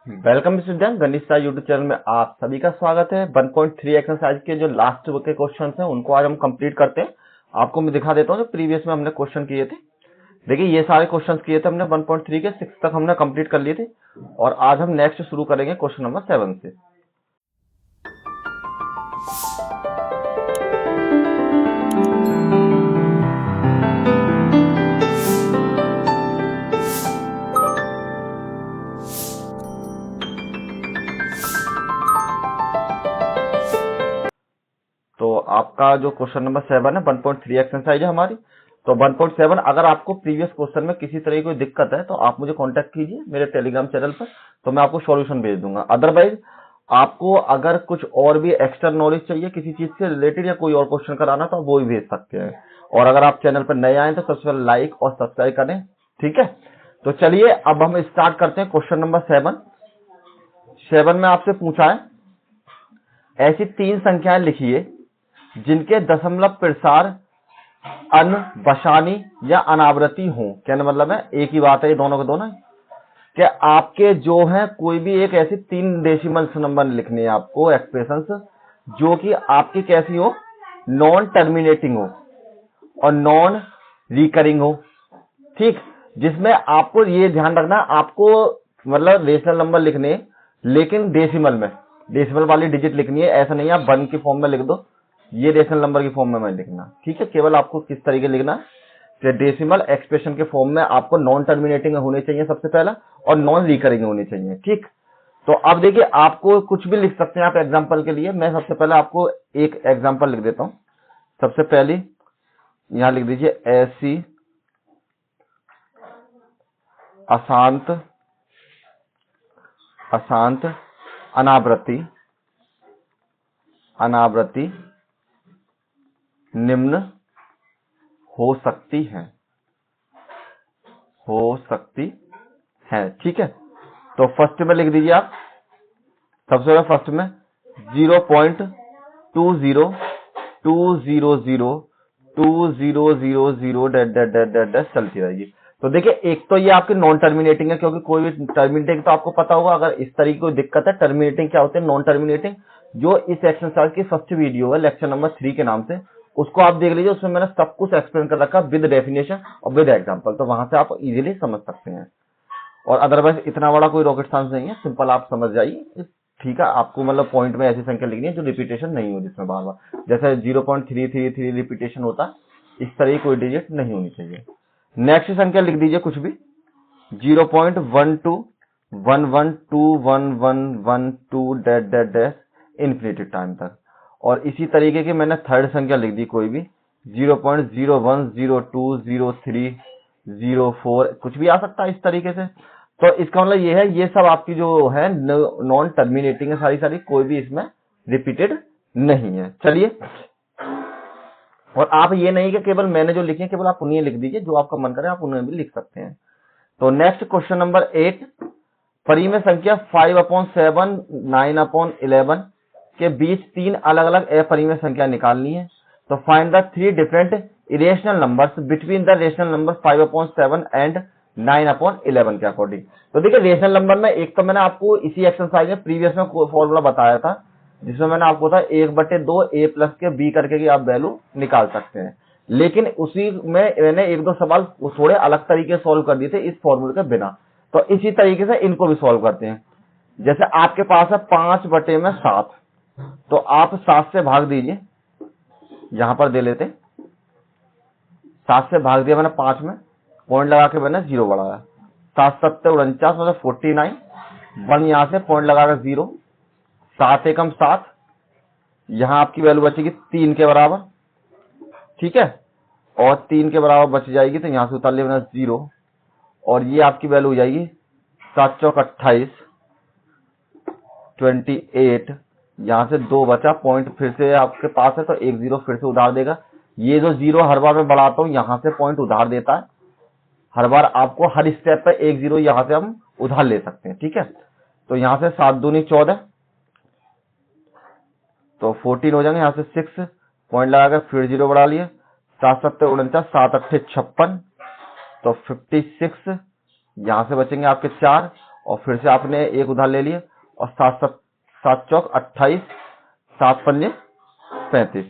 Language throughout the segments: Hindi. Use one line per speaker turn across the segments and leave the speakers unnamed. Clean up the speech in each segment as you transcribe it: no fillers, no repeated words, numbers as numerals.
वेलकम स्टूडेंट, गणित स्टार यूट्यूब चैनल में आप सभी का स्वागत है। 1.3 एक्सरसाइज के जो लास्ट के क्वेश्चन हैं उनको आज हम कंप्लीट करते हैं। आपको मैं दिखा देता हूँ जो प्रीवियस में हमने क्वेश्चन किए थे। देखिए ये सारे क्वेश्चन किए थे हमने 1.3 के 6 तक हमने कंप्लीट कर लिए थे और आज हम नेक्स्ट शुरू करेंगे क्वेश्चन नंबर 7 से। तो आपका जो क्वेश्चन नंबर 7 है 1.3 एक्सरसाइज है हमारी। तो 1.7 अगर आपको प्रीवियस क्वेश्चन में किसी तरह की कोई दिक्कत है तो आप मुझे कांटेक्ट कीजिए मेरे टेलीग्राम चैनल पर, तो मैं आपको सॉल्यूशन भेज दूंगा। अदरवाइज आपको अगर कुछ और भी एक्स्ट्रा नॉलेज चाहिए किसी चीज से रिलेटेड या कोई और क्वेश्चन कराना तो आप वो भी भेज सकते हैं। और अगर आप चैनल पर नए आए तो सबसे पहले लाइक और सब्सक्राइब करें, ठीक है। तो चलिए अब हम स्टार्ट करते हैं क्वेश्चन नंबर 7 में आपसे पूछा है ऐसी 3 संख्याएं लिखिए जिनके दशमलव प्रसार अनबशानी या अनावृति हो। कहने मतलब है एक ही बात है, ये दोनों के दोनों कि आपके जो है कोई भी एक ऐसी 3 डेसिमल नंबर लिखनी है आपको एक्सप्रेशंस जो कि आपकी कैसी हो, नॉन टर्मिनेटिंग हो और नॉन रिकरिंग हो, ठीक। जिसमें आपको ये ध्यान रखना आपको मतलब रेशनल नंबर लिखने लेकिन डेसिमल वाली डिजिट लिखनी है। ऐसा नहीं आप 1 की फॉर्म में लिख दो, ये रेशनल नंबर की फॉर्म में मैं लिखना, ठीक है। केवल आपको किस तरीके लिखना कि डेसिमल एक्सप्रेशन के फॉर्म में आपको नॉन टर्मिनेटिंग होने चाहिए सबसे पहला और नॉन रिकरिंग होने चाहिए, ठीक। तो अब देखिए आपको कुछ भी लिख सकते हैं आप एग्जांपल के लिए। मैं सबसे पहले आपको एक एग्जांपल लिख देता हूं। सबसे पहली यहां लिख दीजिए ऐसी अशांत अनावृत्ति निम्न हो सकती है, ठीक है। तो फर्स्ट में लिख दीजिए आप, सबसे पहले फर्स्ट में 0.2002002000 चलती रहेगी। तो देखिए एक तो ये आपकी नॉन टर्मिनेटिंग है क्योंकि कोई भी टर्मिनेटिंग तो आपको पता होगा। अगर इस तरीके की दिक्कत है टर्मिनेटिंग क्या होते हैं, नॉन टर्मिनेटिंग, जो इस एक्सरसाइज की फर्स्ट वीडियो है लेक्चर नंबर 3 के नाम से, उसको आप देख लीजिए। उसमें मैंने सब कुछ एक्सप्लेन कर रखा विद डेफिनेशन और विद एग्जांपल, तो वहां से आप इजीली समझ सकते हैं। और अदरवाइज इतना बड़ा कोई रॉकेट साइंस नहीं है, सिंपल आप समझ जाइए, ठीक है। आपको मतलब पॉइंट में ऐसी संख्या लिखनी है जो रिपीटेशन नहीं हो, जिसमें बार बार जैसे 0.333 रिपीटेशन होता, इस तरह की कोई डिजिट नहीं होनी चाहिए। नेक्स्ट संख्या लिख दीजिए कुछ भी 0.1211211112 इन्फिनिटी टाइम तक। और इसी तरीके की मैंने थर्ड संख्या लिख दी कोई भी 0.01020304, कुछ भी आ सकता है इस तरीके से। तो इसका मतलब ये है ये सब आपकी जो है नॉन टर्मिनेटिंग है सारी, कोई भी इसमें रिपीटेड नहीं है। चलिए, और आप ये नहीं कि केवल मैंने जो लिखे केवल आप उन्हें लिख दीजिए, जो आपका मन करे आप उन्हें भी लिख सकते हैं। तो नेक्स्ट क्वेश्चन नंबर 8, परिमेय संख्या 5/7 9/11 के बीच 3 अलग अलग अपरिमेय संख्या निकालनी है। तो find the 3 different irrational numbers between the rational number 5/7 and 9/11 के अकॉर्डिंग। तो देखिए रेशनल नंबर में एक तो मैंने आपको इसी एक्सरसाइज में प्रीवियस में फॉर्मूला बताया था, जिसमें मैंने आपको था 1/2 a प्लस के b करके की आप वैल्यू निकाल सकते हैं। लेकिन उसी में मैंने 1-2 सवाल थोड़े अलग तरीके से सॉल्व कर दिए थे इस फॉर्मूले के बिना। तो इसी तरीके से इनको भी सॉल्व करते हैं। जैसे आपके पास है 5/7, तो आप 7 से भाग दीजिए, यहां पर दे लेते 7 से भाग दिया मैंने 5 में, पॉइंट लगा के मैंने 0 बढ़ाया, 7 7 49 मतलब 49, 1 यहां से पॉइंट लगाकर 0, 7 एकम 7, यहां आपकी वैल्यू बचेगी 3 के बराबर, ठीक है। और 3 के बराबर बच जाएगी तो यहां से उतार लिया 0, और ये आपकी वैल्यू हो जाएगी 7 चौक 28, 28, यहां से 2 बचा, पॉइंट फिर से आपके पास है तो 1 0 फिर से उधार देगा। ये जो 0 हर बार मैं बढ़ाता हूं यहां से पॉइंट उधार देता है, हर बार आपको हर स्टेप पे 1 0 यहां से हम उधार ले सकते हैं, ठीक है। तो यहां से 7 दूनी 14, तो 14 हो जाएंगे, यहां से 6 पॉइंट लगाकर फिर 0 बढ़ा लिए, 7 7 49, 7 8 56, तो 56, यहां से बचेंगे आपके 4, और फिर से आपने एक उधार ले लिया और 7 चौक 28, 7 पंजे 35,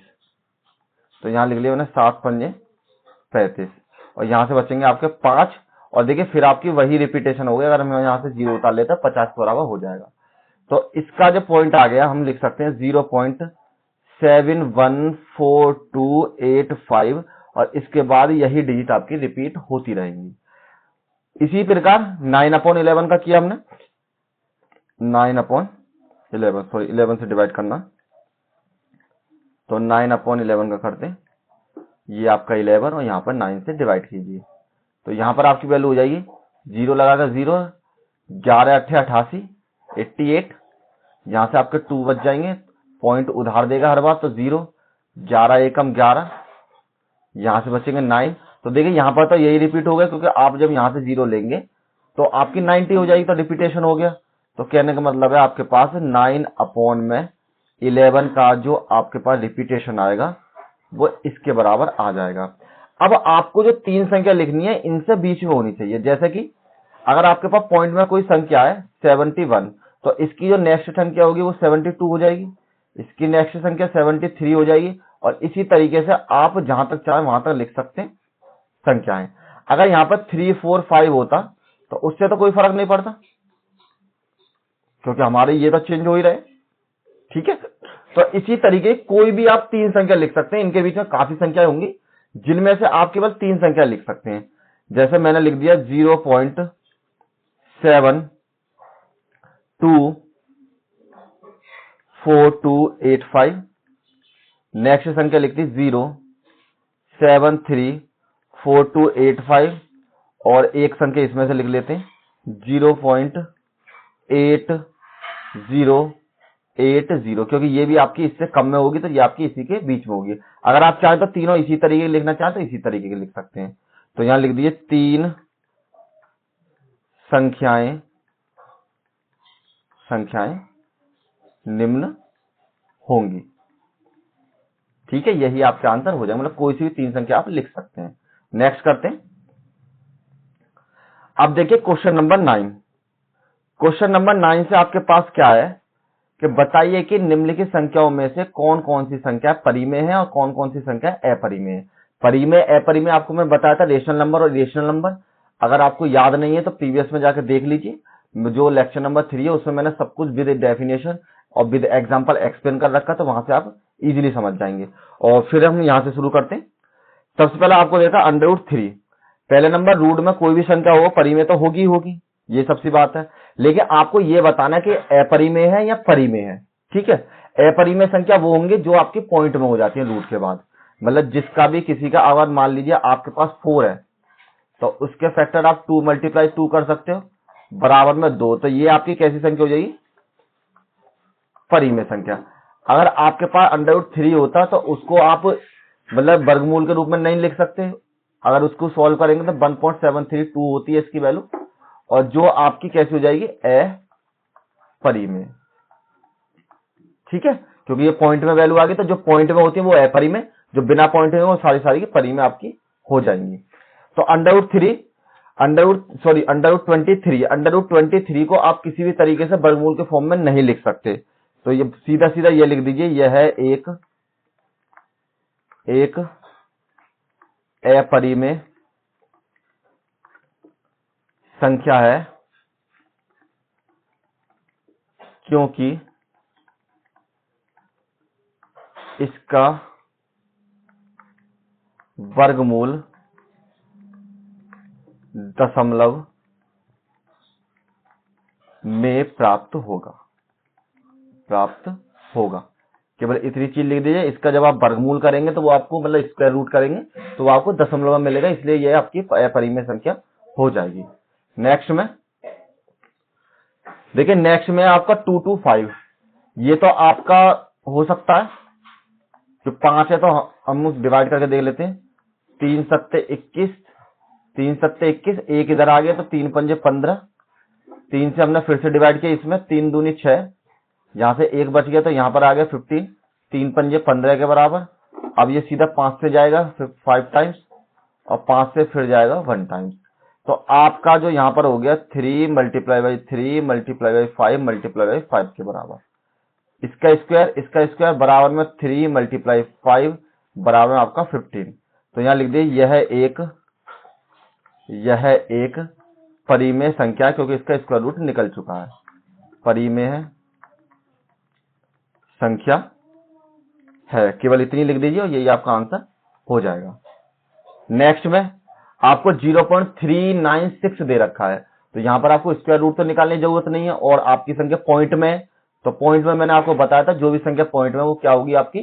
तो यहाँ लिख लिया मैंने 7 पंजे 35 और यहाँ से बचेंगे आपके 5 और देखिए फिर आपकी वही रिपीटेशन हो गई। अगर हम यहाँ से 0 उतार लेते हैं 50 के बराबर हो जाएगा। तो इसका जो पॉइंट आ गया हम लिख सकते हैं 0.714285 और इसके बाद यही डिजिट आपकी रिपीट होती रहेंगी। इसी प्रकार 9/11 का किया हमने, 9/11 सॉरी 11 से डिवाइड करना, तो 9/11 का करते हैं, ये आपका 11 और यहाँ पर 9 से डिवाइड कीजिए तो यहाँ पर आपकी वैल्यू हो जाएगी 0 लगाकर 0, 11 8 88, 88, यहाँ से आपके 2 बच जाएंगे, पॉइंट उधार देगा हर बार तो 0, 11 एकम 11, यहाँ से बचेंगे 9। तो देखिए यहाँ पर तो यही रिपीट हो गया क्योंकि आप जब यहाँ से 0 लेंगे तो आपकी 90 हो जाएगी, तो रिपीटेशन हो गया। तो कहने का मतलब है आपके पास 9/11 का जो आपके पास रिपीटेशन आएगा वो इसके बराबर आ जाएगा। अब आपको जो 3 संख्या लिखनी है इनसे बीच में होनी चाहिए। जैसे कि अगर आपके पास पॉइंट में कोई संख्या है 71, तो इसकी जो नेक्स्ट संख्या होगी वो 72 हो जाएगी, इसकी नेक्स्ट संख्या 73 हो जाएगी और इसी तरीके से आप जहां तक चाहे वहां तक लिख सकते हैं संख्याएं। अगर यहाँ पर 3 4 5 होता तो उससे तो कोई फर्क नहीं पड़ता क्योंकि हमारे ये तो चेंज हो ही रहे, ठीक है। तो इसी तरीके कोई भी आप 3 संख्या लिख सकते हैं, इनके बीच में काफी संख्याएं होंगी जिनमें से आप केवल 3 संख्या लिख सकते हैं। जैसे मैंने लिख दिया 0.724285, नेक्स्ट संख्या लिख दी 0.734285 और एक संख्या इसमें से लिख लेते हैं 0.8080, क्योंकि ये भी आपकी इससे कम में होगी तो ये आपकी इसी के बीच में होगी। अगर आप चाहें तो तीनों इसी तरीके के लिखना चाहें तो इसी तरीके के लिख सकते हैं। तो यहां लिख दीजिए 3 संख्याएं निम्न होंगी, ठीक है। यही आपका आंसर हो जाएगा, मतलब कोई सी भी 3 संख्या आप लिख सकते हैं। नेक्स्ट करते हैं। अब देखिए क्वेश्चन नंबर 9। क्वेश्चन नंबर 9 से आपके पास क्या है कि बताइए कि निम्नलिखित संख्याओं में से कौन कौन सी संख्या परिमेय है और कौन कौन सी संख्या अपरिमेय है। परिमेय अपरिमेय आपको मैं बताया था रेशनल नंबर और इरेशनल नंबर। अगर आपको याद नहीं है तो प्रीवियस में जाकर देख लीजिए, जो लेक्चर नंबर 3 है उसमें मैंने सब कुछ विद डेफिनेशन और विद एग्जांपल एक्सप्लेन कर रखा, तो वहां से आप इजीली समझ जाएंगे। और फिर हम यहां से शुरू करते हैं। सबसे पहले आपको देखा √3। पहले नंबर रूट में कोई भी संख्या हो परिमेय तो होगी होगी, ये सबसे बात है, लेकिन आपको ये बताना कि अपरिमेय है या परिमेय है, ठीक है। अपरिमेय संख्या वो होंगे जो आपके पॉइंट में हो जाती है रूट के बाद, मतलब जिसका भी किसी का, अगर मान लीजिए आपके पास 4 है तो उसके फैक्टर आप 2 × 2 कर सकते हो बराबर में 2, तो ये आपकी कैसी संख्या हो जाएगी, परिमेय संख्या। अगर आपके पास √3 होता तो उसको आप मतलब वर्गमूल के रूप में नहीं लिख सकते, अगर उसको सॉल्व करेंगे तो 1.732 होती है इसकी वैल्यू, और जो आपकी कैसी हो जाएगी अपरिमेय, ठीक है, क्योंकि ये पॉइंट में वैल्यू आ गई। तो जो पॉइंट में होती है वो अपरिमेय, जो बिना पॉइंट में वो सारी की परिमेय आपकी हो जाएंगी। तो √23 को आप किसी भी तरीके से वर्गमूल के फॉर्म में नहीं लिख सकते, तो ये सीधा सीधा ये लिख दीजिए, यह है एक अपरिमेय संख्या है क्योंकि इसका वर्गमूल दशमलव में प्राप्त होगा। केवल इतनी चीज लिख दीजिए, इसका जब आप वर्गमूल करेंगे तो वो आपको मतलब स्क्वायर रूट करेंगे तो वो आपको दशमलव में मिलेगा, इसलिए ये आपकी अपरिमेय संख्या हो जाएगी। नेक्स्ट में देखिए, नेक्स्ट में आपका 2 to 5, ये तो आपका हो सकता है, जो 5 है तो हम डिवाइड करके देख लेते हैं। 3 7 21, 3 7 21, एक इधर आ गया तो 3 पंजे 15, 3 से हमने फिर से डिवाइड किया, इसमें 3 दूनी 6, यहां से एक बच गया तो यहां पर आ गया 15, 3 पंजे 15 के बराबर। अब ये सीधा 5 से जाएगा 5 टाइम्स और 5 से फिर जाएगा 1 टाइम्स। तो आपका जो यहाँ पर हो गया 3 multiply by 3 multiply by 5 multiply by 5 के बराबर, इसका स्क्वायर बराबर में 3 मल्टीप्लाई 5 बराबर में आपका 15। तो यहाँ लिख दिए यह एक परिमेय संख्या, क्योंकि इसका स्क्वायर रूट निकल चुका है, परिमेय संख्या है, केवल इतनी लिख दीजिए और यही आपका आंसर हो जाएगा। नेक्स्ट में आपको 0.396 दे रखा है, तो यहां पर आपको स्क्वायर रूट तो निकालने की जरूरत नहीं है, और आपकी संख्या पॉइंट में, तो पॉइंट में मैंने आपको बताया था जो भी संख्या पॉइंट में वो क्या होगी, आपकी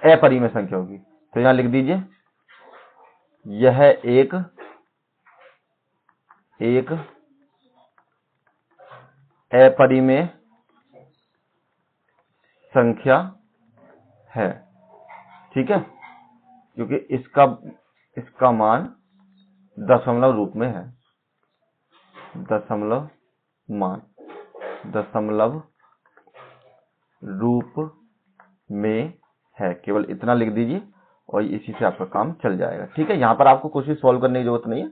अपरिमेय संख्या होगी। तो यहां लिख दीजिए यह एक अपरिमेय संख्या है, ठीक है, क्योंकि इसका मान दशमलव रूप में है, दशमलव रूप में है, केवल इतना लिख दीजिए और इसी से आपका काम चल जाएगा, ठीक है। यहां पर आपको कुछ भी सॉल्व करने की जरूरत नहीं है,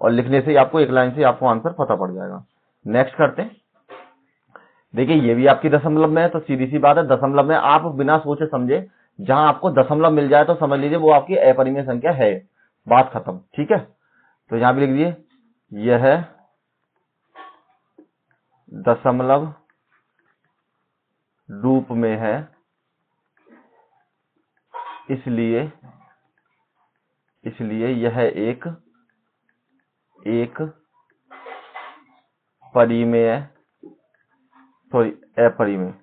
और लिखने से ही आपको एक लाइन से आपको आंसर पता पड़ जाएगा। नेक्स्ट करते हैं। देखिए ये भी आपकी दशमलव में है, तो सीधी सी बात है, दशमलव में आप बिना सोचे समझे जहां आपको दशमलव मिल जाए तो समझ लीजिए वो आपकी अपरिमेय संख्या है, बात खत्म, ठीक है। तो यहां भी लिख दीजिए यह दशमलव रूप में है, इसलिए यह एक अपरिमेय,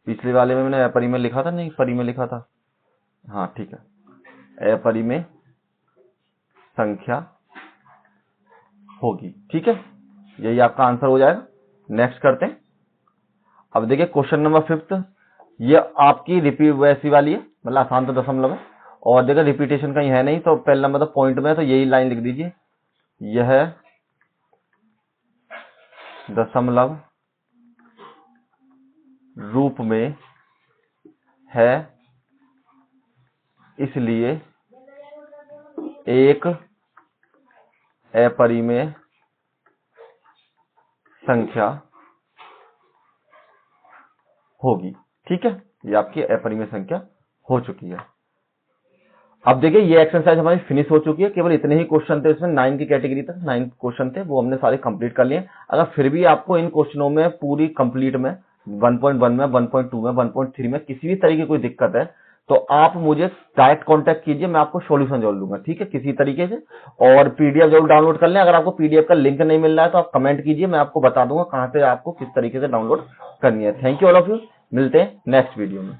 पिछले वाले में मैंने अपरिमेय लिखा था, नहीं परिमेय लिखा था, हाँ ठीक है, अपरिमेय संख्या होगी, ठीक है, यही आपका आंसर हो जाएगा। नेक्स्ट करते हैं। अब देखिए क्वेश्चन नंबर 5, ये आपकी रिपीट वैसी वाली है, मतलब आसान तो दशमलव है, और देखिए रिपीटेशन कहीं है नहीं, तो पहला नंबर तो पॉइंट में है, तो यही लाइन लिख दीजिए यह दशमलव रूप में है, इसलिए एक अपरिमेय संख्या होगी, ठीक है, ये आपकी अपरिमेय संख्या हो चुकी है। अब देखिए ये एक्सरसाइज हमारी फिनिश हो चुकी है, केवल इतने ही क्वेश्चन थे इसमें, 9 की कैटेगरी तक 9 क्वेश्चन थे, वो हमने सारे कंप्लीट कर लिए। अगर फिर भी आपको इन क्वेश्चनों में पूरी कंप्लीट में 1.1 में 1.2 में 1.3 में किसी भी तरीके की कोई दिक्कत है, तो आप मुझे डायरेक्ट कांटेक्ट कीजिए, मैं आपको सॉल्यूशन जरूर दूंगा, ठीक है, किसी तरीके से। और पीडीएफ जरूर डाउनलोड कर लें, अगर आपको पीडीएफ का लिंक नहीं मिल रहा है तो आप कमेंट कीजिए, मैं आपको बता दूंगा कहां से आपको किस तरीके से डाउनलोड करनी है। Thank you all of you, मिलते हैं नेक्स्ट वीडियो में।